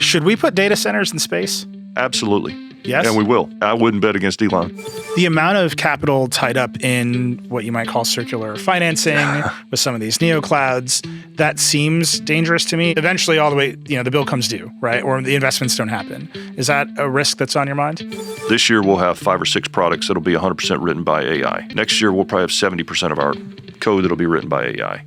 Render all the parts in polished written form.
Should we put data centers in space? Absolutely. Yes? And we will. I wouldn't bet against Elon. The amount of capital tied up in what you might call circular financing with some of these neoclouds, that seems dangerous to me. Eventually, all the way, the bill comes due, right? Or the investments don't happen. Is that a risk that's on your mind? This year, we'll have 5 or 6 products that'll be 100% written by AI. Next year, we'll probably have 70% of our code that'll be written by AI.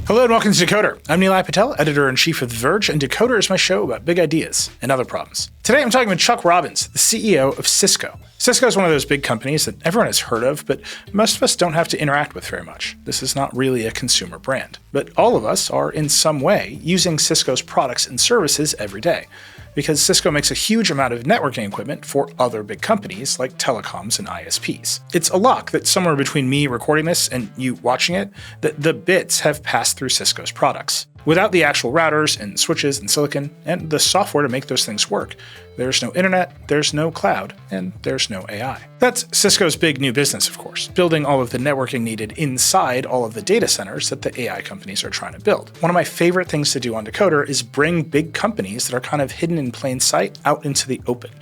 Hello and welcome to Decoder. I'm Nilay Patel, editor-in-chief of The Verge, and Decoder is my show about big ideas and other problems. Today I'm talking with Chuck Robbins, the CEO of Cisco. Cisco is one of those big companies that everyone has heard of, but most of us don't have to interact with very much. This is not really a consumer brand. But all of us are in some way using Cisco's products and services every day, because Cisco makes a huge amount of networking equipment for other big companies like telecoms and ISPs. It's a luck that somewhere between me recording this and you watching it, that the bits have passed through Cisco's products. Without the actual routers and switches and silicon and the software to make those things work, there's no internet, there's no cloud, and there's no AI. That's Cisco's big new business, of course, building all of the networking needed inside all of the data centers that the AI companies are trying to build. One of my favorite things to do on Decoder is bring big companies that are kind of hidden in plain sight out into the open.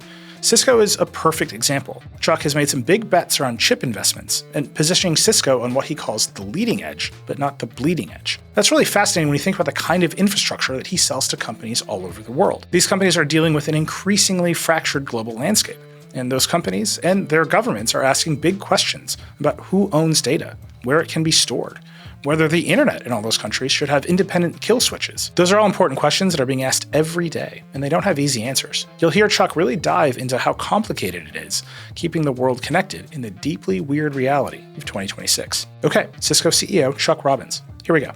Cisco is a perfect example. Chuck has made some big bets around chip investments and positioning Cisco on what he calls the leading edge, but not the bleeding edge. That's really fascinating when you think about the kind of infrastructure that he sells to companies all over the world. These companies are dealing with an increasingly fractured global landscape, and those companies and their governments are asking big questions about who owns data, where it can be stored, whether the internet in all those countries should have independent kill switches. Those are all important questions that are being asked every day, and they don't have easy answers. You'll hear Chuck really dive into how complicated it is, keeping the world connected in the deeply weird reality of 2026. Okay, Cisco CEO Chuck Robbins. Here we go.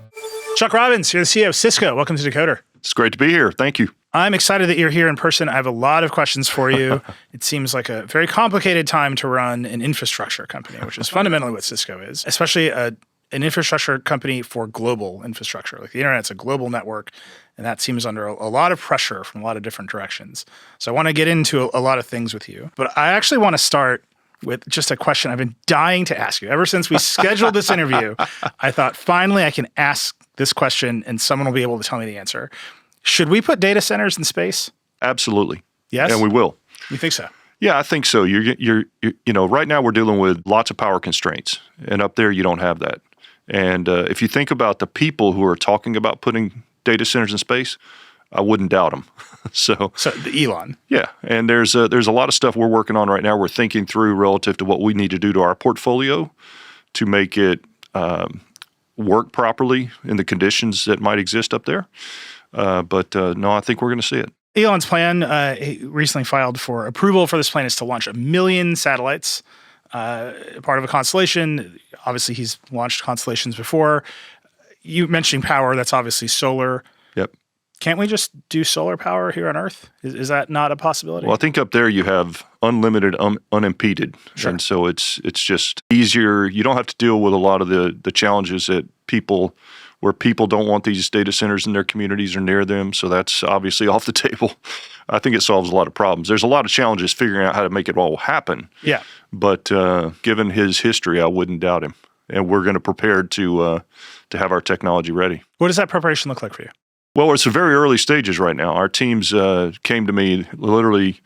Chuck Robbins, you're the CEO of Cisco. Welcome to Decoder. It's great to be here. Thank you. I'm excited that you're here in person. I have a lot of questions for you. It seems like a very complicated time to run an infrastructure company, which is fundamentally what Cisco is, especially an infrastructure company for global infrastructure. Like the internet's a global network, and that seems under a lot of pressure from a lot of different directions. So I want to get into a lot of things with you. But I actually want to start with just a question I've been dying to ask you. Ever since we scheduled this interview, I thought finally I can ask this question and someone will be able to tell me the answer. Should we put data centers in space? Absolutely. Yes? And we will. You think so? Yeah, I think so. You're right now we're dealing with lots of power constraints, and up there you don't have that. And if you think about the people who are talking about putting data centers in space, I wouldn't doubt them. So the Elon. Yeah, and there's a lot of stuff we're working on right now. We're thinking through relative to what we need to do to our portfolio to make it work properly in the conditions that might exist up there. But no, I think we're going to see it. Elon's plan, he recently filed for approval for this plan, is to launch 1 million satellites, part of a constellation. Obviously, he's launched constellations before. You mentioning power, that's obviously solar. Yep. Can't we just do solar power here on Earth? Is that not a possibility? Well, I think up there you have unlimited, unimpeded. Sure. And so it's just easier. You don't have to deal with a lot of the challenges that where people don't want these data centers in their communities or near them. So that's obviously off the table. I think it solves a lot of problems. There's a lot of challenges figuring out how to make it all happen. Yeah. But given his history, I wouldn't doubt him. And we're going to prepare to have our technology ready. What does that preparation look like for you? Well, it's the very early stages right now. Our teams came to me literally,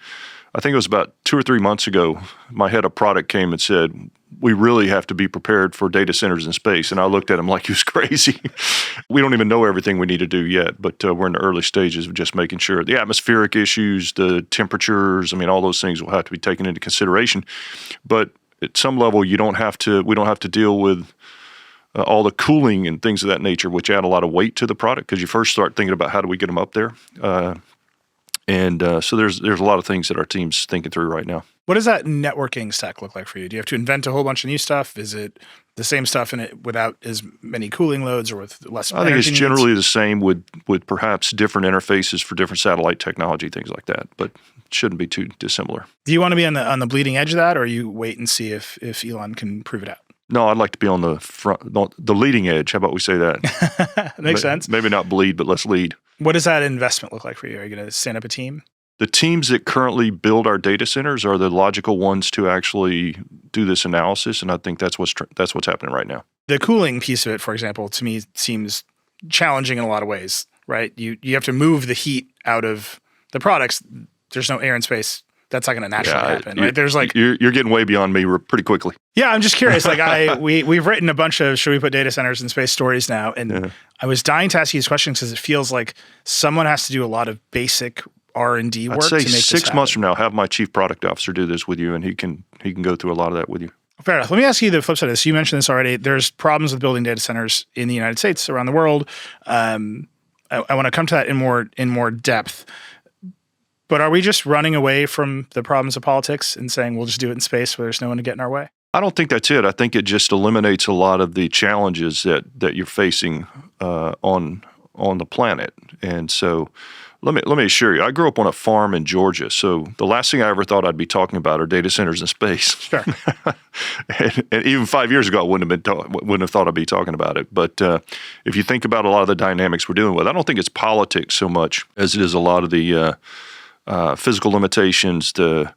I think it was about 2 or 3 months ago. My head of product came and said, we really have to be prepared for data centers in space. And I looked at him like he was crazy. We don't even know everything we need to do yet, but we're in the early stages of just making sure the atmospheric issues, the temperatures, all those things will have to be taken into consideration. But at some level, we don't have to deal with all the cooling and things of that nature, which add a lot of weight to the product because you first start thinking about how do we get them up there. So there's a lot of things that our team's thinking through right now. What does that networking stack look like for you? Do you have to invent a whole bunch of new stuff? Is it the same stuff in it without as many cooling loads or with less energy I think it's needs? generally the same with perhaps different interfaces for different satellite technology, things like that, but it shouldn't be too dissimilar. Do you want to be on the bleeding edge of that, or you wait and see if Elon can prove it out? No, I'd like to be on the front, the leading edge. How about we say that? Makes sense. Maybe not bleed, but let's lead. What does that investment look like for you? Are you going to stand up a team? The teams that currently build our data centers are the logical ones to actually do this analysis, and I think that's what's happening right now. The cooling piece of it, for example, to me seems challenging in a lot of ways, right? You have to move the heat out of the products. There's no air and space. That's not going to naturally happen, right? There's like you're getting way beyond me pretty quickly. Yeah, I'm just curious. Like we've written a bunch of should we put data centers in space stories now, and I was dying to ask you these questions because it feels like someone has to do a lot of basic R&D work. I'd say to make 6 months from now, have my chief product officer do this with you, and he can go through a lot of that with you. Fair enough. Let me ask you the flip side of this. You mentioned this already. There's problems with building data centers in the United States, around the world. I want to come to that in more depth. But are we just running away from the problems of politics and saying we'll just do it in space where there's no one to get in our way? I don't think that's it. I think it just eliminates a lot of the challenges that you're facing on the planet. And so let me assure you, I grew up on a farm in Georgia. So the last thing I ever thought I'd be talking about are data centers in space. Sure. and even 5 years ago, I wouldn't have thought I'd be talking about it. But if you think about a lot of the dynamics we're dealing with, I don't think it's politics so much as it is a lot of the physical limitations, the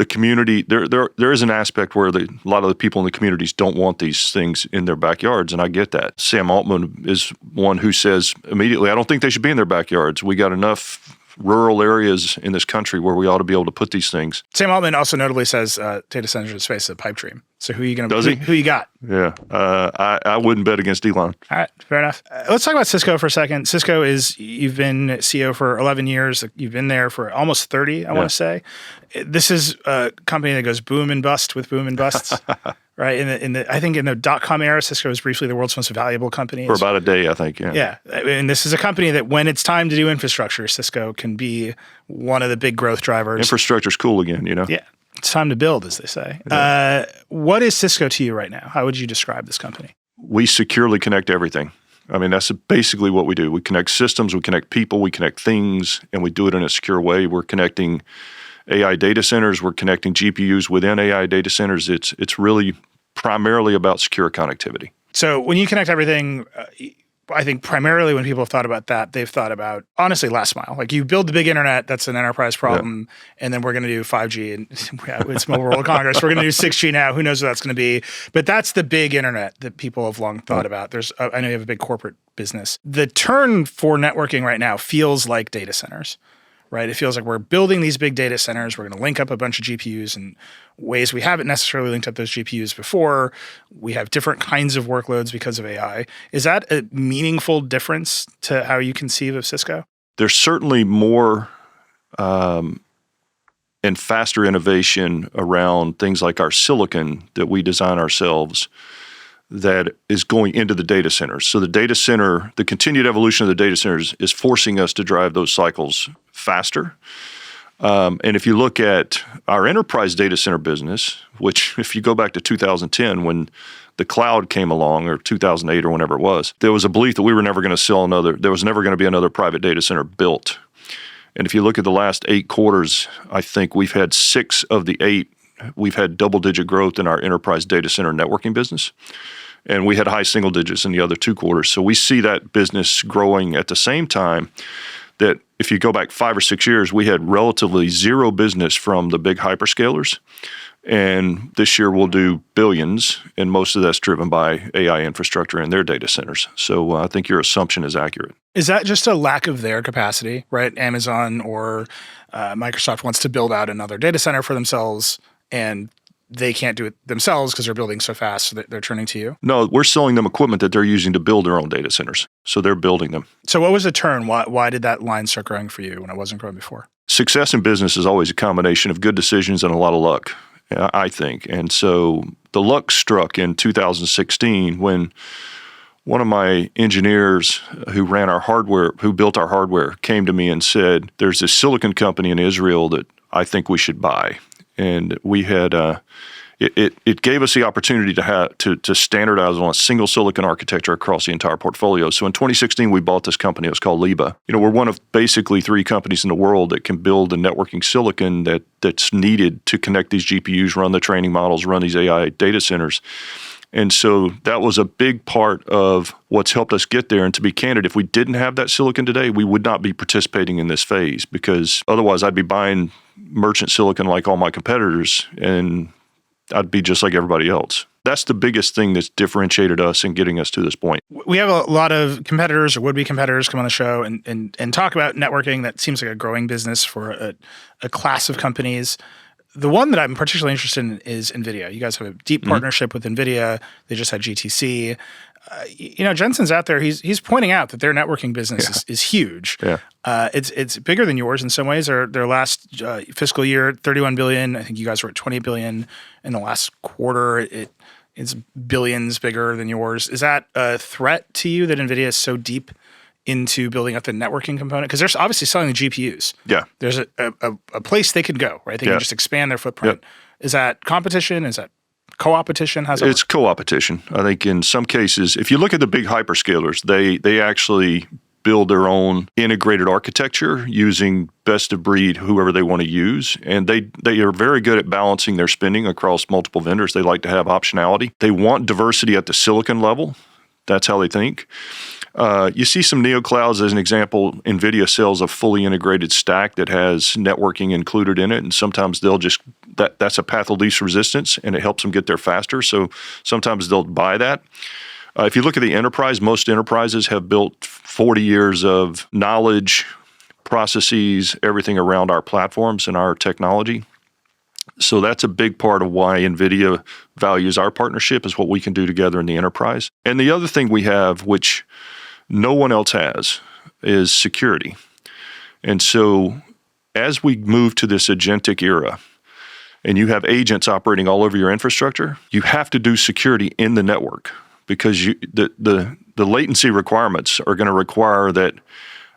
community. There is an aspect where a lot of the people in the communities don't want these things in their backyards, and I get that. Sam Altman is one who says immediately, I don't think they should be in their backyards. We got enough rural areas in this country where we ought to be able to put these things. Sam Altman also notably says data centers in space is a pipe dream. So who are you going to? Who you got? Yeah, I wouldn't bet against Elon. All right, fair enough. Let's talk about Cisco for a second. Cisco you've been CEO for 11 years. You've been there for almost 30, I want to say. This is a company that goes boom and bust with boom and busts. Right. I think in the .com era, Cisco was briefly the world's most valuable company. For about a day, I think. Yeah. Yeah. And this is a company that when it's time to do infrastructure, Cisco can be one of the big growth drivers. Infrastructure's cool again, you know? Yeah. It's time to build, as they say. Yeah. What is Cisco to you right now? How would you describe this company? We securely connect everything. I mean, that's basically what we do. We connect systems, we connect people, we connect things, and we do it in a secure way. We're connecting AI data centers. We're connecting GPUs within AI data centers. It's really primarily about secure connectivity. So when you connect everything, I think primarily when people have thought about that, they've thought about, honestly, last mile. Like you build the big internet, that's an enterprise problem, and then we're going to do 5G, and it's Mobile World Congress. We're going to do 6G now. Who knows what that's going to be? But that's the big internet that people have long thought about. I know you have a big corporate business. The turn for networking right now feels like data centers. Right? It feels like we're building these big data centers. We're going to link up a bunch of GPUs in ways we haven't necessarily linked up those GPUs before. We have different kinds of workloads because of AI. Is that a meaningful difference to how you conceive of Cisco? There's certainly more and faster innovation around things like our silicon that we design ourselves that is going into the data centers. So the data center, the continued evolution of the data centers is forcing us to drive those cycles faster. And if you look at our enterprise data center business, which if you go back to 2010 when the cloud came along, or 2008 or whenever it was, there was a belief that we were never going to sell there was never going to be another private data center built. And if you look at the last 8 quarters, I think we've had 6 of the 8, we've had double-digit growth in our enterprise data center networking business. And we had high single digits in the other 2 quarters. So we see that business growing at the same time that if you go back 5 or 6 years, we had relatively zero business from the big hyperscalers. And this year we'll do billions, and most of that's driven by AI infrastructure in their data centers. So I think your assumption is accurate. Is that just a lack of their capacity, right? Amazon or Microsoft wants to build out another data center for themselves, and they can't do it themselves because they're building so fast, so they're turning to you? No, we're selling them equipment that they're using to build their own data centers. So they're building them. So what was the turn? Why did that line start growing for you when it wasn't growing before? Success in business is always a combination of good decisions and a lot of luck, I think. And so the luck struck in 2016 when one of my engineers who built our hardware, came to me and said, there's this silicon company in Israel that I think we should buy. And we had it gave us the opportunity to standardize on a single silicon architecture across the entire portfolio. So in 2016, we bought this company. It was called Liba. We're one of basically 3 companies in the world that can build the networking silicon that's needed to connect these GPUs, run the training models, run these AI data centers. And so that was a big part of what's helped us get there. And to be candid, if we didn't have that silicon today, we would not be participating in this phase, because otherwise I'd be buying merchant silicon like all my competitors, and I'd be just like everybody else. That's the biggest thing that's differentiated us and getting us to this point. We have a lot of competitors or would-be competitors come on the show and talk about networking. That seems like a growing business for a class of companies. The one that I'm particularly interested in is NVIDIA. You guys have a deep partnership with NVIDIA. They just had GTC. Jensen's out there. He's pointing out that their networking business is huge. Yeah. It's bigger than yours in some ways. Their last fiscal year, $31 billion. I think you guys were at $20 billion in the last quarter. It's billions bigger than yours. Is that a threat to you that NVIDIA is so deep into building up the networking component? Because they're obviously selling the GPUs. Yeah. There's a place they could go, right? They can just expand their footprint. Yep. Is that competition? Is that co-opetition? It's co-opetition. I think in some cases, if you look at the big hyperscalers, they actually build their own integrated architecture using best of breed, whoever they want to use. And they are very good at balancing their spending across multiple vendors. They like to have optionality. They want diversity at the silicon level. That's how they think. You see some neoclouds as an example. NVIDIA sells a fully integrated stack that has networking included in it, and sometimes they'll just that's a path of least resistance, and it helps them get there faster. So sometimes they'll buy that. If you look at the enterprise, most enterprises have built 40 years of knowledge, processes, everything around our platforms and our technology. So that's a big part of why NVIDIA values our partnership, is what we can do together in the enterprise. And the other thing we have, which no one else has, is security. And so as we move to this agentic era, and you have agents operating all over your infrastructure, you have to do security in the network, because the latency requirements are going to require that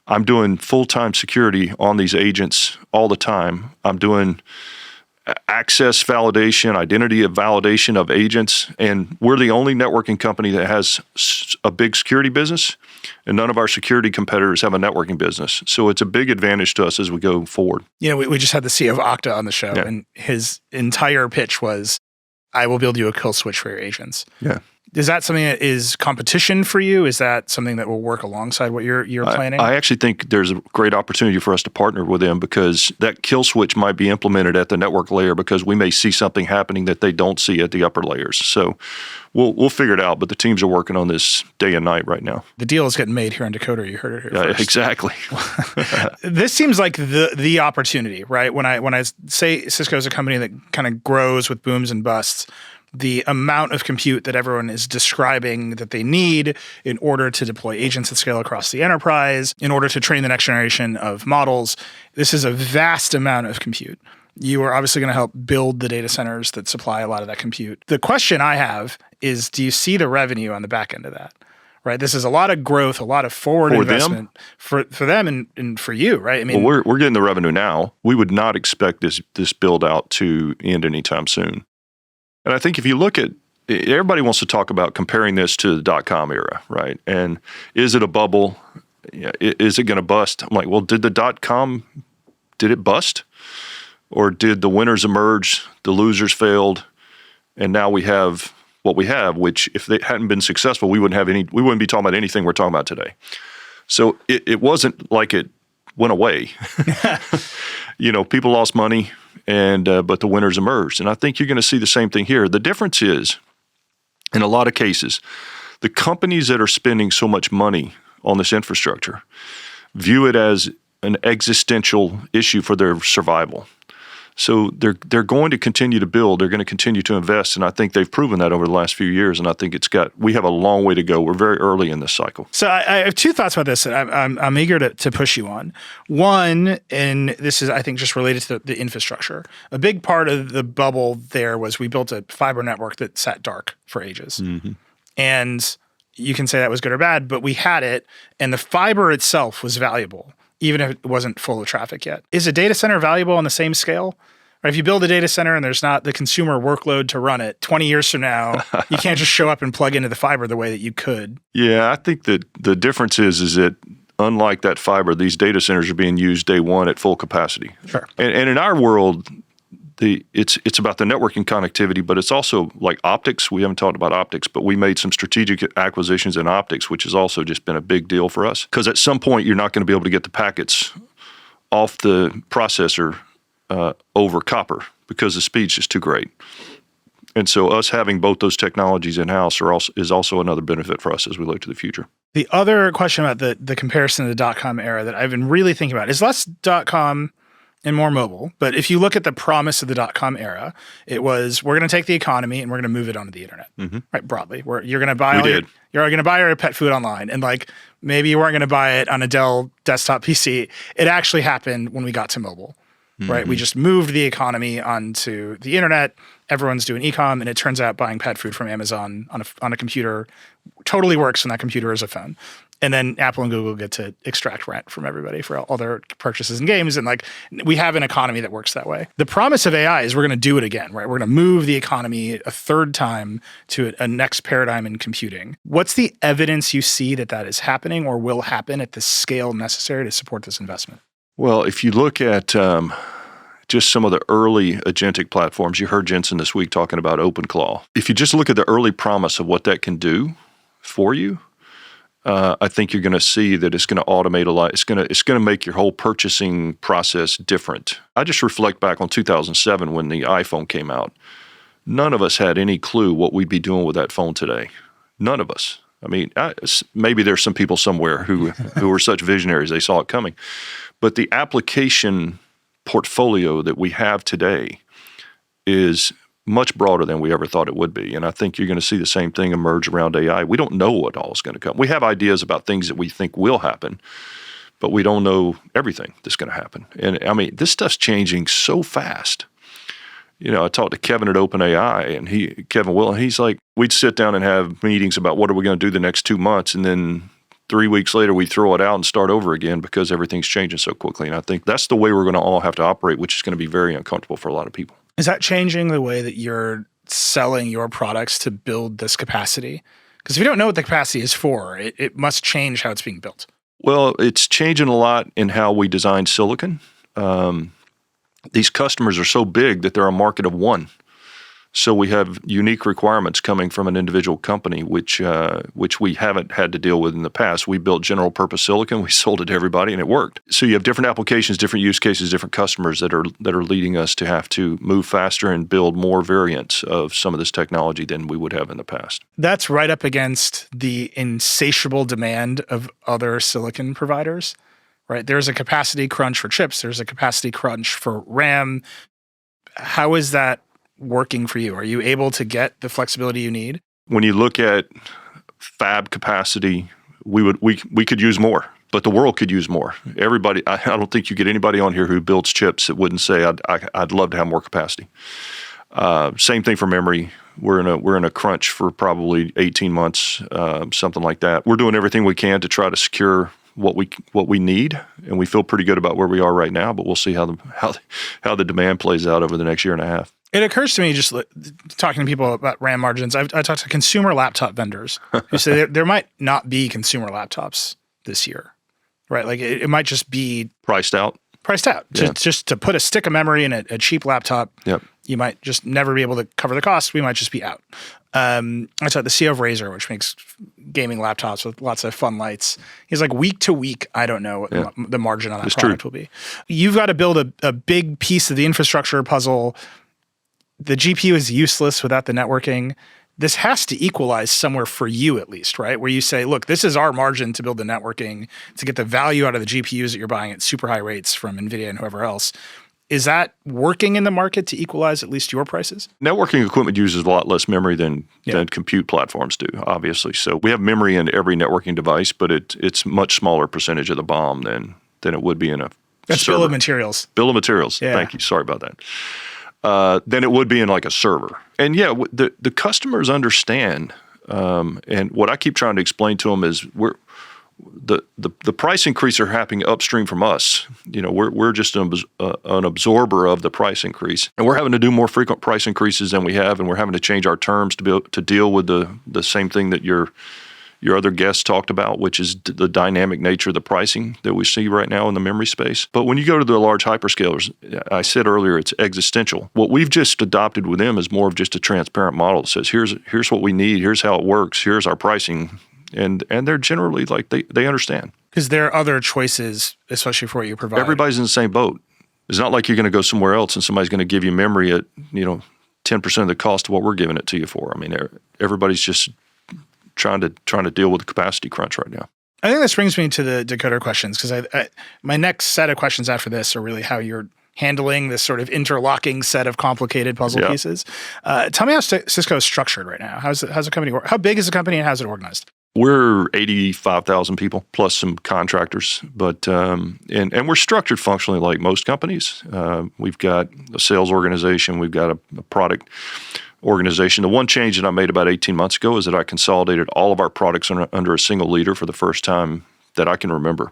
I'm doing full-time security on these agents all the time. I'm doing access validation, identity of validation of agents, and we're the only networking company that has a big security business, and none of our security competitors have a networking business. So it's a big advantage to us as we go forward. We just had the CEO of Okta on the show, and his entire pitch was, I will build you a kill switch for your agents. Yeah. Is that something that is competition for you? Is that something that will work alongside what you're planning? I actually think there's a great opportunity for us to partner with them, because that kill switch might be implemented at the network layer, because we may see something happening that they don't see at the upper layers. So we'll figure it out, but the teams are working on this day and night right now. The deal is getting made here on Decoder. You heard it here first. Exactly. This seems like the opportunity, right? When I say Cisco is a company that kind of grows with booms and busts, the amount of compute that everyone is describing that they need in order to deploy agents at scale across the enterprise, in order to train the next generation of models, this is a vast amount of compute. You are obviously going to help build the data centers that supply a lot of that compute. The question I have is, do you see the revenue on the back end of that? Right, this is a lot of growth, a lot of forward investment for them and for you, right? I mean, well, we're getting the revenue now. We would not expect this build out to end anytime soon. And I think if you look at, everybody wants to talk about comparing this to the .com era, right? And is it a bubble? Is it going to bust? I'm like, well, did it bust? Or did the winners emerge, the losers failed, and now we have what we have, which if they hadn't been successful, we wouldn't be talking about anything we're talking about today. So it wasn't like it went away. People lost money, but the winners emerged. And I think you're going to see the same thing here. The difference is, in a lot of cases, the companies that are spending so much money on this infrastructure view it as an existential issue for their survival. So they're going to continue to build. They're going to continue to invest, and I think they've proven that over the last few years. And I think we have a long way to go. We're very early in this cycle. So I have two thoughts about this that I'm eager to push you on. One, and this is I think just related to the infrastructure. A big part of the bubble there was we built a fiber network that sat dark for ages, and you can say that was good or bad, but we had it, and the fiber itself was valuable, even if it wasn't full of traffic yet. Is a data center valuable on the same scale? Or if you build a data center and there's not the consumer workload to run it, 20 years from now, you can't just show up and plug into the fiber the way that you could. Yeah, I think that the difference is that unlike that fiber, these data centers are being used day one at full capacity. Sure. And in our world, it's about the networking connectivity, but it's also like optics. We haven't talked about optics, but we made some strategic acquisitions in optics, which has also just been a big deal for us. Because at some point, you're not going to be able to get the packets off the processor over copper because the speed's just too great. And so us having both those technologies in-house is also another benefit for us as we look to the future. The other question about the comparison to the dot-com era that I've been really thinking about is less dot-com and more mobile. But if you look at the promise of the dot-com era, it was, we're going to take the economy and we're going to move it onto the internet, right? Broadly, where you're going to buy you're going to buy your pet food online, and like maybe you weren't going to buy it on a Dell desktop PC. It actually happened when we got to mobile, right? We just moved the economy onto the internet. Everyone's doing e-com, and it turns out buying pet food from Amazon on a computer totally works when that computer is a phone. And then Apple and Google get to extract rent from everybody for all their purchases and games. And like, we have an economy that works that way. The promise of AI is we're going to do it again, right? We're going to move the economy a third time to a next paradigm in computing. What's the evidence you see that is happening or will happen at the scale necessary to support this investment? Well, if you look at just some of the early agentic platforms, you heard Jensen this week talking about OpenClaw. If you just look at the early promise of what that can do for you, I think you're going to see that it's going to automate a lot. It's going to make your whole purchasing process different. I just reflect back on 2007 when the iPhone came out. None of us had any clue what we'd be doing with that phone today. None of us. I mean, maybe there's some people somewhere who were such visionaries, they saw it coming. But the application portfolio that we have today is much broader than we ever thought it would be. And I think you're going to see the same thing emerge around AI. We don't know what all is going to come. We have ideas about things that we think will happen, but we don't know everything that's going to happen. And I mean, this stuff's changing so fast. You know, I talked to Kevin at OpenAI, and Kevin Will, and he's like, we'd sit down and have meetings about what are we going to do the next 2 months, and then 3 weeks later we throw it out and start over again because everything's changing so quickly. And I think that's the way we're going to all have to operate, which is going to be very uncomfortable for a lot of people. Is that changing the way that you're selling your products to build this capacity? Because if you don't know what the capacity is for, it must change how it's being built. Well, it's changing a lot in how we design silicon. These customers are so big that they're a market of one. So we have unique requirements coming from an individual company, which we haven't had to deal with in the past. We built general purpose silicon, we sold it to everybody, and it worked. So you have different applications, different use cases, different customers that are leading us to have to move faster and build more variants of some of this technology than we would have in the past. That's right up against the insatiable demand of other silicon providers, right? There's a capacity crunch for chips. There's a capacity crunch for RAM. How is that working for you? Are you able to get the flexibility you need? When you look at fab capacity, we could use more, but the world could use more. Everybody, I don't think you get anybody on here who builds chips that wouldn't say I'd love to have more capacity. Same thing for memory. We're in a crunch for probably 18 months, something like that. We're doing everything we can to try to secure what we need, and we feel pretty good about where we are right now. But we'll see how the demand plays out over the next year and a half. It occurs to me, just talking to people about RAM margins, I talked to consumer laptop vendors who say there might not be consumer laptops this year, right? Like it might just be priced out. Yeah. Just to put a stick of memory in a cheap laptop, yep. You might just never be able to cover the cost. We might just be out. I talked to the CEO of Razer, which makes gaming laptops with lots of fun lights. He's like, week to week, I don't know what the margin on that product will be. You've got to build a big piece of the infrastructure puzzle. The GPU is useless without the networking. This has to equalize somewhere for you at least, right? Where you say, look, this is our margin to build the networking, to get the value out of the GPUs that you're buying at super high rates from NVIDIA and whoever else. Is that working in the market to equalize at least your prices? Networking equipment uses a lot less memory than compute platforms do, obviously. So we have memory in every networking device, but it's much smaller percentage of the BOM than it would be in a That's server. Bill of materials. Bill of materials. Yeah. Thank you. Sorry about that. Than it would be in like a server. And yeah, the customers understand. And what I keep trying to explain to them is the price increase are happening upstream from us. You know, we're just an absorber of the price increase, and we're having to do more frequent price increases than we have, and we're having to change our terms to deal with the same thing that your other guests talked about, which is the dynamic nature of the pricing that we see right now in the memory space. But when you go to the large hyperscalers, I said earlier, it's existential. What we've just adopted with them is more of just a transparent model that says, here's what we need, here's how it works, here's our pricing. And they're generally like, they understand. Because there are other choices, especially for what you provide. Everybody's in the same boat. It's not like you're going to go somewhere else and somebody's going to give you memory at, 10% of the cost of what we're giving it to you for. I mean, everybody's just trying to deal with the capacity crunch right now. I think this brings me to the Decoder questions, because my next set of questions after this are really how you're handling this sort of interlocking set of complicated puzzle pieces. Tell me how Cisco is structured right now. How's the company work? How big is the company and how's it organized? We're 85,000 people plus some contractors, but and we're structured functionally like most companies. We've got a sales organization, we've got a product organization. The one change that I made about 18 months ago is that I consolidated all of our products under a single leader for the first time that I can remember.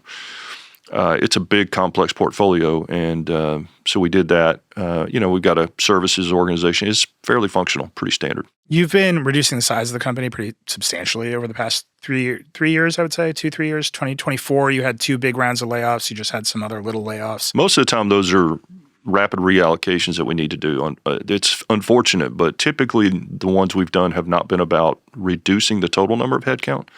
It's a big, complex portfolio, and so we did that. We've got a services organization. It's fairly functional, pretty standard. You've been reducing the size of the company pretty substantially over the past 3 years, I would say, 2-3 years. 2024, you had 2 big rounds of layoffs. You just had some other little layoffs. Most of the time, those are rapid reallocations that we need to do. It's unfortunate, but typically the ones we've done have not been about reducing the total number of headcount.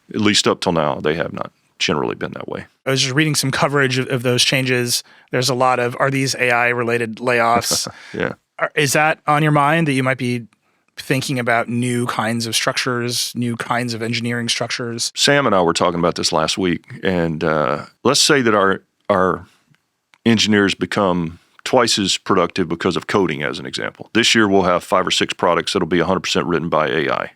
At least up till now, they have not generally been that way. I was just reading some coverage of those changes. There's a lot of, are these AI-related layoffs? Yeah. Is that on your mind, that you might be thinking about new kinds of structures, new kinds of engineering structures? Sam and I were talking about this last week, and let's say that our engineers become twice as productive because of coding, as an example. This year, we'll have 5 or 6 products that'll be 100% written by AI.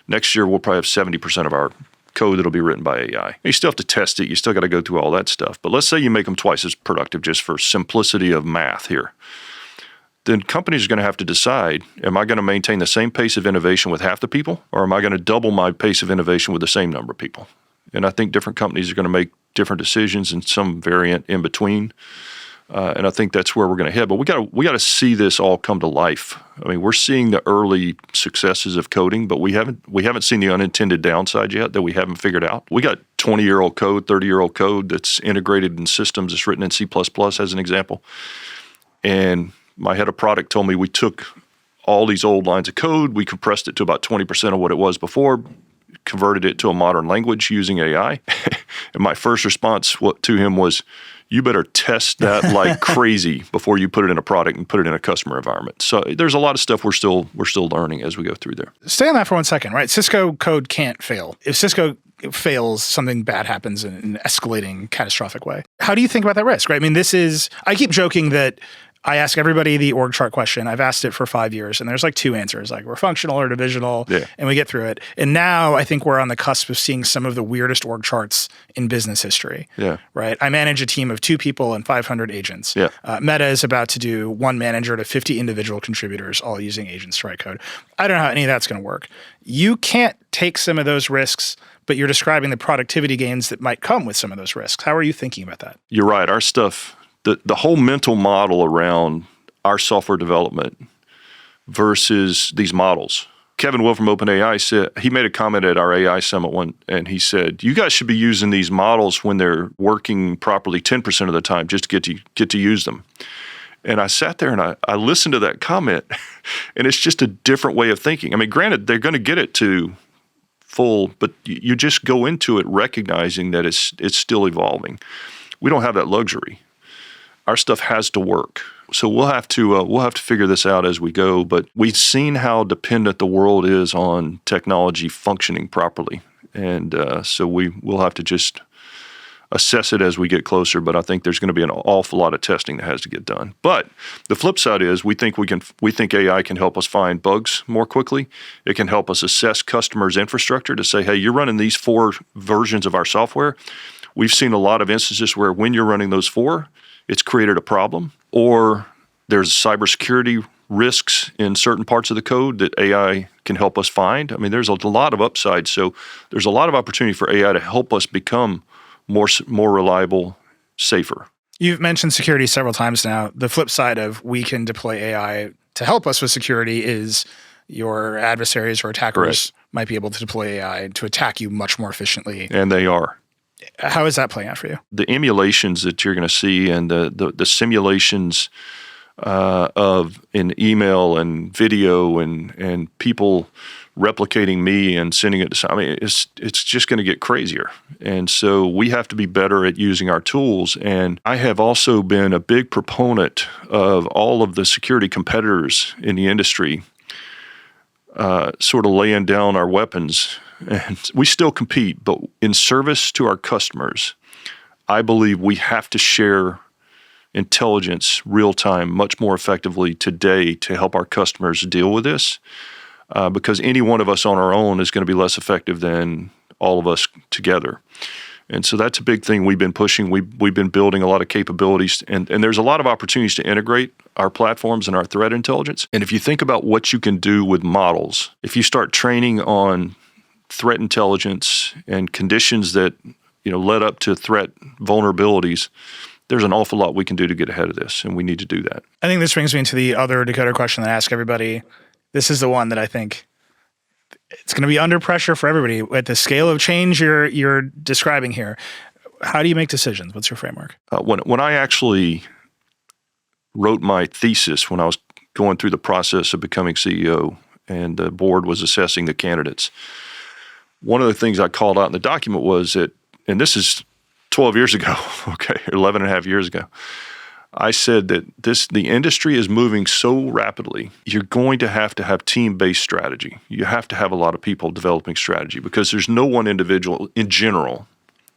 Next year, we'll probably have 70% of our code that'll be written by AI. You still have to test it. You still got to go through all that stuff. But let's say you make them twice as productive just for simplicity of math here. Then companies are going to have to decide, am I going to maintain the same pace of innovation with half the people, or am I going to double my pace of innovation with the same number of people? And I think different companies are going to make different decisions, and some variant in between. And I think that's where we're going to head. But we got to see this all come to life. I mean, we're seeing the early successes of coding, but we haven't seen the unintended downside yet that we haven't figured out. We got 20-year-old code, 30-year-old code that's integrated in systems that's written in C++ as an example. And my head of product told me we took all these old lines of code, we compressed it to about 20% of what it was before, converted it to a modern language using AI. And my first response to him was, you better test that like crazy before you put it in a product and put it in a customer environment. So there's a lot of stuff we're still learning as we go through there. Stay on that for 1 second, right? Cisco code can't fail. If Cisco fails, something bad happens in an escalating, catastrophic way. How do you think about that risk, right? I mean, I keep joking that I ask everybody the org chart question. I've asked it for 5 years, and there's like 2 answers, like we're functional or divisional, and we get through it. And now I think we're on the cusp of seeing some of the weirdest org charts in business history. Yeah. Right? I manage a team of 2 people and 500 agents. Yeah. Meta is about to do 1 manager to 50 individual contributors, all using agents to write code. I don't know how any of that's going to work. You can't take some of those risks, but you're describing the productivity gains that might come with some of those risks. How are you thinking about that? You're right. Our stuff... The whole mental model around our software development versus these models. Kevin Will from OpenAI said, he made a comment at our AI Summit and he said, you guys should be using these models when they're working properly 10% of the time just to get to use them. And I sat there and I listened to that comment, and it's just a different way of thinking. I mean, granted, they're going to get it to full, but you just go into it recognizing that it's still evolving. We don't have that luxury. Our stuff has to work. So we'll have to figure this out as we go. But we've seen how dependent the world is on technology functioning properly. And so we'll have to just assess it as we get closer. But I think there's going to be an awful lot of testing that has to get done. But the flip side is we think AI can help us find bugs more quickly. It can help us assess customers' infrastructure to say, hey, you're running these 4 versions of our software. We've seen a lot of instances where when you're running those 4, it's created a problem, or there's cybersecurity risks in certain parts of the code that AI can help us find. I mean, there's a lot of upside. So there's a lot of opportunity for AI to help us become more reliable, safer. You've mentioned security several times now. The flip side of we can deploy AI to help us with security is your adversaries or attackers might be able to deploy AI to attack you much more efficiently. And they are. How is that playing out for you? The emulations that you're going to see and the simulations in email and video and people replicating me and sending it to, I mean, it's just going to get crazier. And so we have to be better at using our tools. And I have also been a big proponent of all of the security competitors in the industry sort of laying down our weapons. And we still compete, but in service to our customers, I believe we have to share intelligence real time much more effectively today to help our customers deal with this. Because any one of us on our own is going to be less effective than all of us together. And so that's a big thing we've been pushing. We've been building a lot of capabilities, and there's a lot of opportunities to integrate our platforms and our threat intelligence. And if you think about what you can do with models, if you start training on threat intelligence and conditions that led up to threat vulnerabilities, there's an awful lot we can do to get ahead of this, and we need to do that. I think this brings me into the other Decoder question that I ask everybody. This is the one that I think it's going to be under pressure for everybody at the scale of change you're describing here. How do you make decisions? What's your framework? When I actually wrote my thesis, when I was going through the process of becoming CEO and the board was assessing the candidates, one of the things I called out in the document was that, and this is 12 years ago, okay, 11 and a half years ago, I said that the industry is moving so rapidly, you're going to have team-based strategy. You have to have a lot of people developing strategy because there's no one individual in general.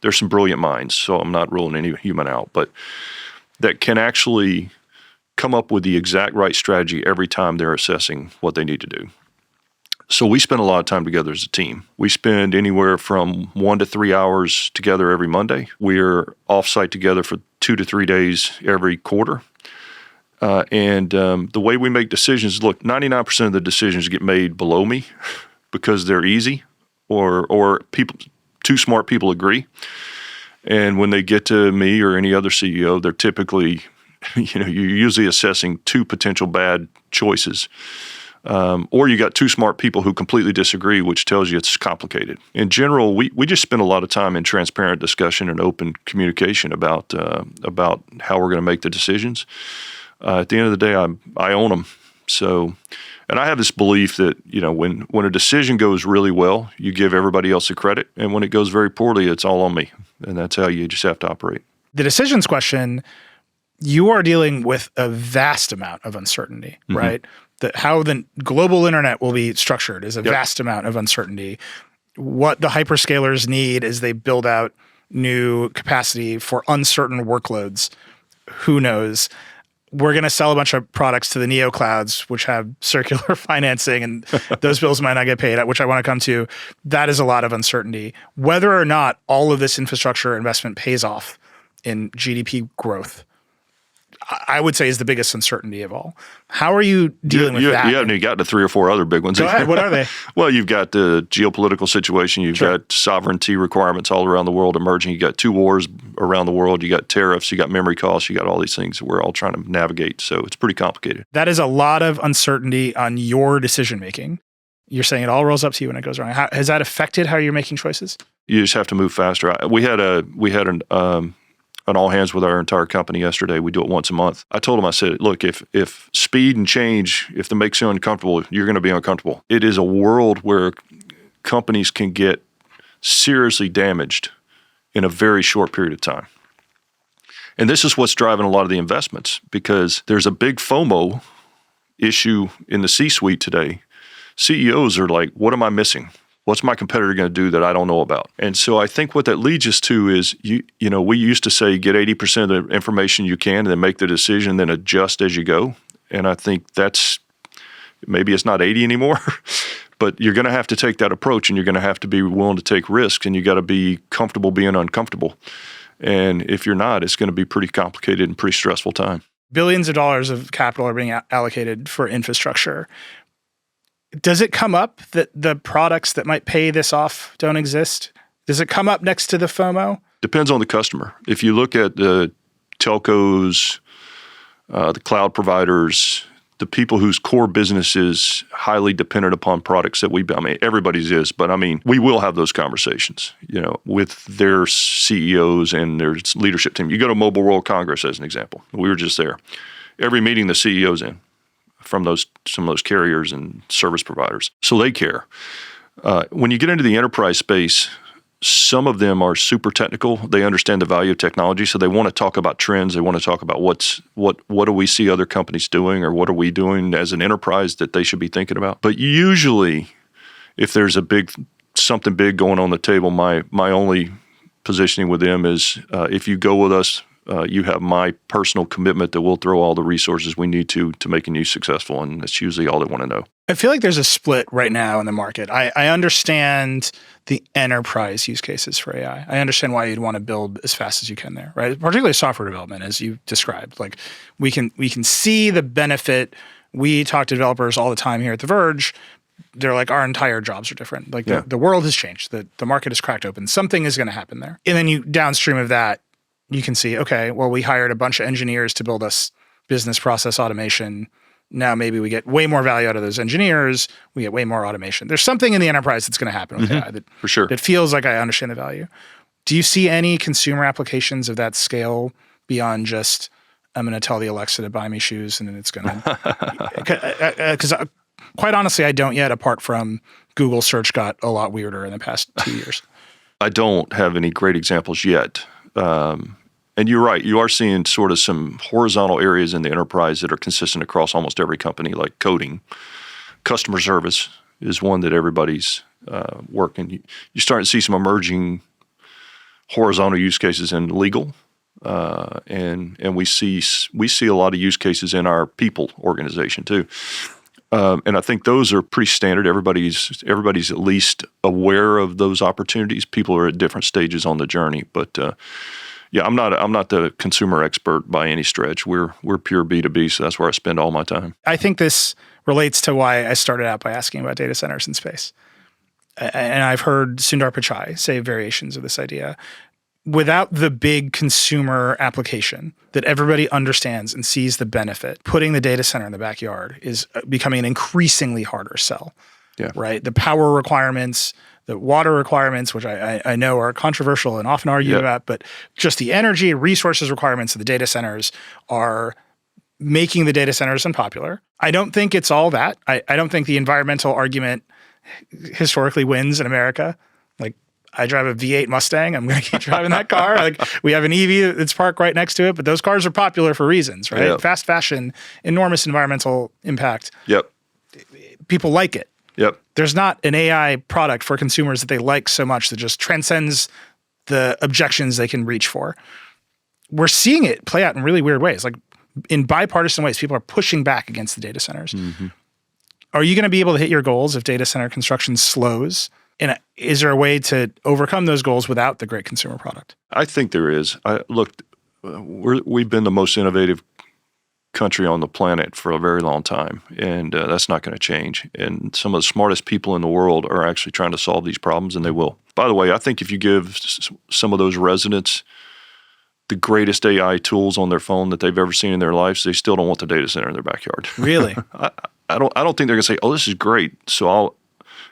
There's some brilliant minds, so I'm not ruling any human out, but that can actually come up with the exact right strategy every time they're assessing what they need to do. So we spend a lot of time together as a team. We spend anywhere from 1 to 3 hours together every Monday. We're off-site together for 2 to 3 days every quarter. And the way we make decisions, look, 99% of the decisions get made below me because they're easy or two smart people agree. And when they get to me or any other CEO, they're typically, you're usually assessing two potential bad choices. Or you got two smart people who completely disagree, which tells you it's complicated. In general, we just spend a lot of time in transparent discussion and open communication about how we're going to make the decisions. At the end of the day, I own them. So, and I have this belief that when a decision goes really well, you give everybody else the credit, and when it goes very poorly, it's all on me, and that's how you just have to operate. The decisions question, you are dealing with a vast amount of uncertainty, right? How the global internet will be structured is a vast amount of uncertainty. What the hyperscalers need as they build out new capacity for uncertain workloads, who knows? We're going to sell a bunch of products to the neoclouds, which have circular financing, and those bills might not get paid, which I want to come to. That is a lot of uncertainty. Whether or not all of this infrastructure investment pays off in GDP growth, I would say is the biggest uncertainty of all. How are you dealing with that? You haven't even got to 3 or 4 other big ones. Go ahead. What are they? Well, you've got the geopolitical situation. You've got sovereignty requirements all around the world emerging. You got 2 wars around the world. You got tariffs. You got memory costs. You got all these things that we're all trying to navigate. So it's pretty complicated. That is a lot of uncertainty on your decision making. You're saying it all rolls up to you when it goes wrong. Has that affected how you're making choices? You just have to move faster. We had an all hands with our entire company yesterday. We do it once a month. I told them, I said, look, if speed and change, if that makes you uncomfortable, you're going to be uncomfortable. It is a world where companies can get seriously damaged in a very short period of time. And this is what's driving a lot of the investments, because there's a big FOMO issue in the C-suite today. CEOs are like, what am I missing? What's my competitor going to do that I don't know about? And so I think what that leads us to is, we used to say get 80% of the information you can and then make the decision, then adjust as you go. And I think maybe it's not 80 anymore, but you're going to have to take that approach, and you're going to have to be willing to take risks, and you got to be comfortable being uncomfortable. And if you're not, it's going to be pretty complicated and pretty stressful time. Billions of dollars of capital are being allocated for infrastructure. Does it come up that the products that might pay this off don't exist? Does it come up next to the FOMO? Depends on the customer. If you look at the telcos, the cloud providers, the people whose core business is highly dependent upon products that everybody's is, but we will have those conversations, with their CEOs and their leadership team. You go to Mobile World Congress as an example. We were just there. Every meeting the CEO's in. from some of those carriers and service providers. So they care. When you get into the enterprise space, some of them are super technical. They understand the value of technology, so they want to talk about trends. They want to talk about what do we see other companies doing, or what are we doing as an enterprise that they should be thinking about. But usually, if there's something big going on the table, my only positioning with them is if you go with us, you have my personal commitment that we'll throw all the resources we need to making you successful, and that's usually all they want to know. I feel like there's a split right now in the market. I understand the enterprise use cases for AI. I understand why you'd want to build as fast as you can there, right? Particularly software development, as you described. Like we can see the benefit. We talk to developers all the time here at The Verge. They're like, our entire jobs are different. Like the world has changed. The market has cracked open. Something is going to happen there. And then you downstream of that, you can see, okay, well, we hired a bunch of engineers to build us business process automation. Now maybe we get way more value out of those engineers. We get way more automation. There's something in the enterprise that's going to happen with AI for sure. that feels like I understand the value. Do you see any consumer applications of that scale beyond just, I'm going to tell the Alexa to buy me shoes and then it's going to... Because quite honestly, I don't yet, apart from Google search got a lot weirder in the past 2 years. I don't have any great examples yet. And you're right. You are seeing sort of some horizontal areas in the enterprise that are consistent across almost every company, like coding. Customer service is one that everybody's working. You're starting to see some emerging horizontal use cases in legal, and we see a lot of use cases in our people organization too. And I think those are pretty standard. Everybody's at least aware of those opportunities. People are at different stages on the journey, but yeah, I'm not the consumer expert by any stretch. We're pure B2B, so that's where I spend all my time. I think this relates to why I started out by asking about data centers in space. And I've heard Sundar Pichai say variations of this idea. Without the big consumer application that everybody understands and sees the benefit, putting the data center in the backyard is becoming an increasingly harder sell. Yeah. Right? The power requirements, the water requirements, which I know are controversial and often argued about, but just the energy and resources requirements of the data centers are making the data centers unpopular. I don't think it's all that. I don't think the environmental argument historically wins in America. Like, I drive a V8 Mustang. I'm going to keep driving that car. Like, we have an EV that's parked right next to it, but those cars are popular for reasons, right? Yep. Fast fashion, enormous environmental impact. Yep. People like it. Yep. There's not an AI product for consumers that they like so much that just transcends the objections they can reach for. We're seeing it play out in really weird ways. Like in bipartisan ways, people are pushing back against the data centers. Mm-hmm. Are you going to be able to hit your goals if data center construction slows? And is there a way to overcome those goals without the great consumer product? I think there is. Look, we've been the most innovative country on the planet for a very long time, and that's not going to change. And some of the smartest people in the world are actually trying to solve these problems, and they will. By the way, I think if you give some of those residents the greatest AI tools on their phone that they've ever seen in their lives, they still don't want the data center in their backyard. Really? I don't think they're going to say, "Oh, this is great, so I'll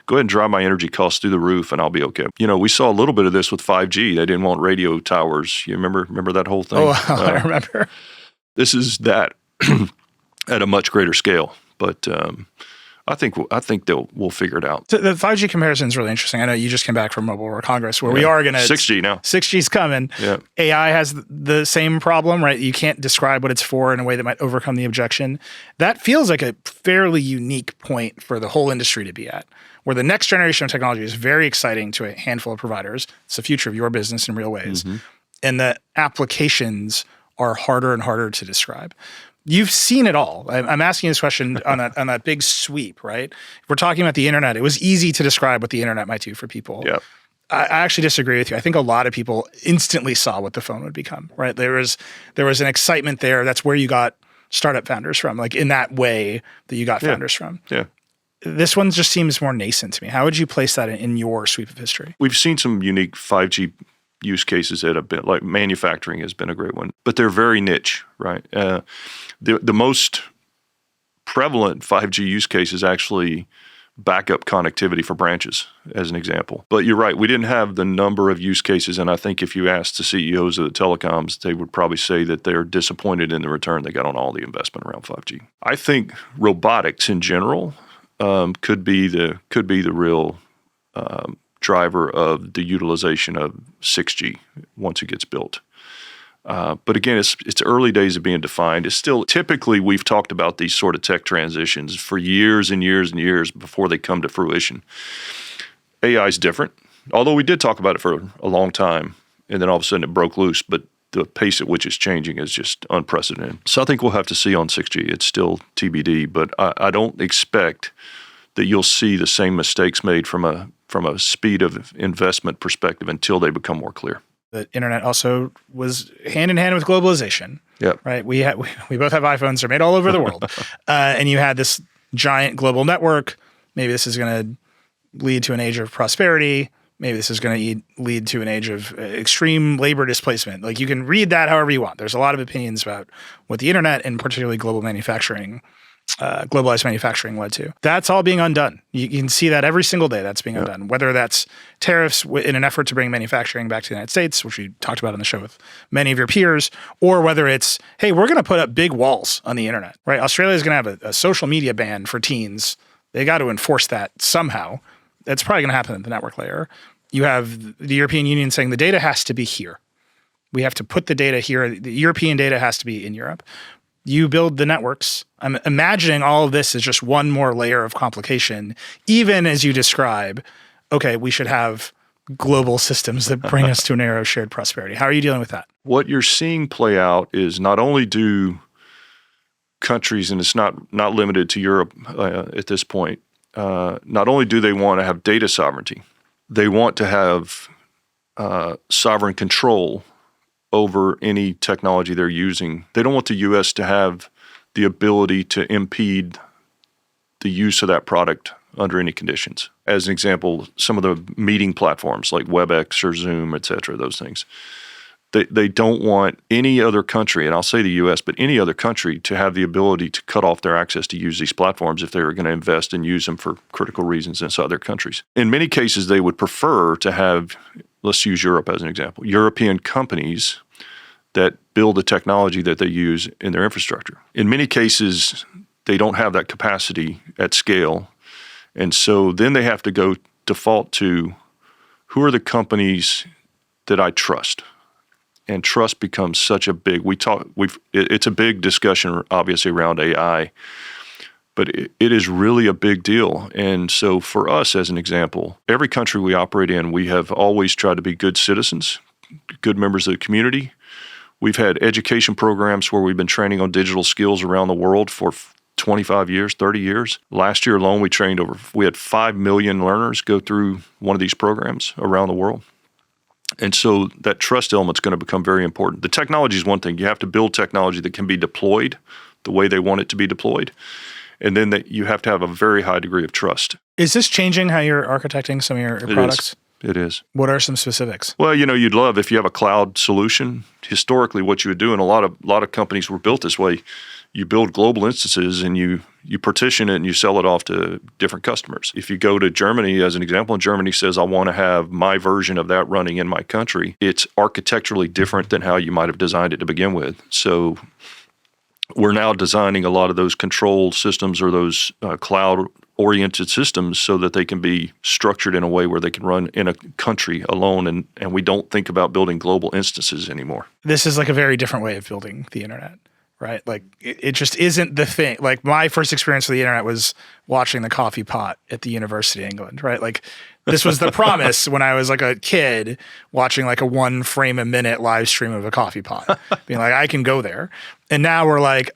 go ahead and drive my energy costs through the roof and I'll be okay." You know, we saw a little bit of this with 5G. They didn't want radio towers. You remember that whole thing? Oh, I remember. This is that at a much greater scale, but I think we'll figure it out. So the 5G comparison is really interesting. I know you just came back from Mobile World Congress, where we are going to 6G now. 6G's coming. Yeah. AI has the same problem, right? You can't describe what it's for in a way that might overcome the objection. That feels like a fairly unique point for the whole industry to be at, where the next generation of technology is very exciting to a handful of providers. It's the future of your business in real ways, and the applications are harder and harder to describe. You've seen it all. I'm asking this question on that big sweep, right? If we're talking about the internet, it was easy to describe what the internet might do for people. Yeah. I actually disagree with you. I think a lot of people instantly saw what the phone would become, right? There was an excitement there. That's where you got startup founders from, like in that way that you got founders from. Yeah. This one just seems more nascent to me. How would you place that in your sweep of history? We've seen some unique 5G use cases that have been, like manufacturing has been a great one, but they're very niche, right? The most prevalent 5G use case is actually backup connectivity for branches, as an example. But you're right, we didn't have the number of use cases, and I think if you asked the CEOs of the telecoms, they would probably say that they're disappointed in the return they got on all the investment around 5G. I think robotics in general could be the real driver of the utilization of 6G once it gets built. But again, it's early days of being defined. It's still typically we've talked about these sort of tech transitions for years and years and years before they come to fruition. AI is different, although we did talk about it for a long time, and then all of a sudden it broke loose. But the pace at which it's changing is just unprecedented. So I think we'll have to see on 6G. It's still TBD, but I don't expect that you'll see the same mistakes made from a speed of investment perspective until they become more clear. The internet also was hand in hand with globalization. Yep. Right. We both have iPhones. They're made all over the world. And you had this giant global network. Maybe this is going to lead to an age of prosperity. Maybe this is going to lead to an age of extreme labor displacement. Like, you can read that however you want. There's a lot of opinions about what the internet and particularly globalized manufacturing led to. That's all being undone. You can see that every single day that's being undone, whether that's tariffs in an effort to bring manufacturing back to the United States, which we talked about on the show with many of your peers, or whether it's, hey, we're going to put up big walls on the internet, right? Australia is going to have a social media ban for teens. They got to enforce that somehow. That's probably going to happen at the network layer. You have the European Union saying the data has to be here. We have to put the data here. The European data has to be in Europe. You build the networks. I'm imagining all of this is just one more layer of complication, even as you describe, okay, we should have global systems that bring us to an era of shared prosperity. How are you dealing with that? What you're seeing play out is not only do countries, and it's not limited to Europe at this point, not only do they want to have data sovereignty, they want to have sovereign control over any technology they're using. They don't want the U.S. to have the ability to impede the use of that product under any conditions. As an example, some of the meeting platforms like WebEx or Zoom, et cetera, those things. They don't want any other country, and I'll say the U.S., but any other country to have the ability to cut off their access to use these platforms if they were going to invest and use them for critical reasons in other countries. In many cases, they would prefer to have, let's use Europe as an example, European companies that build the technology that they use in their infrastructure. In many cases, they don't have that capacity at scale. And so then they have to go default to, who are the companies that I trust? And trust becomes such a big, it's a big discussion obviously around AI, but it is really a big deal. And so for us, as an example, every country we operate in, we have always tried to be good citizens, good members of the community. We've had education programs where we've been training on digital skills around the world for 25 years, 30 years. Last year alone, we had 5 million learners go through one of these programs around the world. And so that trust element's going to become very important. The technology is one thing. You have to build technology that can be deployed the way they want it to be deployed. And then that you have to have a very high degree of trust. Is this changing how you're architecting some of your products? It is. What are some specifics? Well, you'd love if you have a cloud solution. Historically, what you would do, and a lot of companies were built this way, you build global instances and you partition it and you sell it off to different customers. If you go to Germany, as an example, and Germany says, I want to have my version of that running in my country, it's architecturally different than how you might have designed it to begin with. So we're now designing a lot of those control systems or those cloud-oriented systems so that they can be structured in a way where they can run in a country alone, and we don't think about building global instances anymore. This is like a very different way of building the internet, right? Like, it just isn't the thing. Like, my first experience with the internet was watching the coffee pot at the University of England, right? Like, this was the promise when I was like a kid watching like a 1 frame a minute live stream of a coffee pot, being like, I can go there. And now we're like,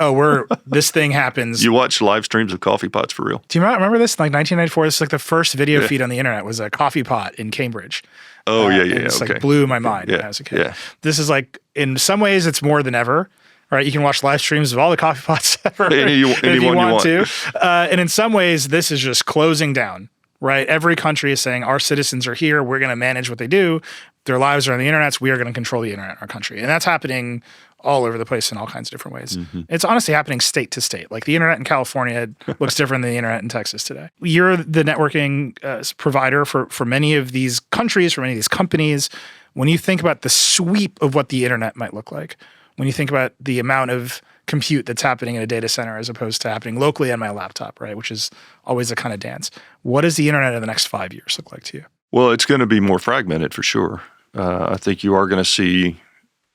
this thing happens. You watch live streams of coffee pots for real? Do you remember this? Like 1994, this is like the first video feed on the internet was a coffee pot in Cambridge. Oh, yeah. It's like blew my mind when I was a kid. Yeah. This is like, in some ways, it's more than ever. Right, you can watch live streams of all the coffee pots ever if you want to. And in some ways, this is just closing down. Right, every country is saying our citizens are here. We're going to manage what they do. Their lives are on the internet. So we are going to control the internet in our country, and that's happening all over the place in all kinds of different ways. It's honestly happening state to state. Like the internet in California looks different than the internet in Texas today. You're the networking provider for many of these countries, for many of these companies. When you think about the sweep of what the internet might look like, when you think about the amount of compute that's happening in a data center as opposed to happening locally on my laptop, right, which is always a kind of dance. What does the internet in the next 5 years look like to you? Well, it's going to be more fragmented for sure. I think you are going to see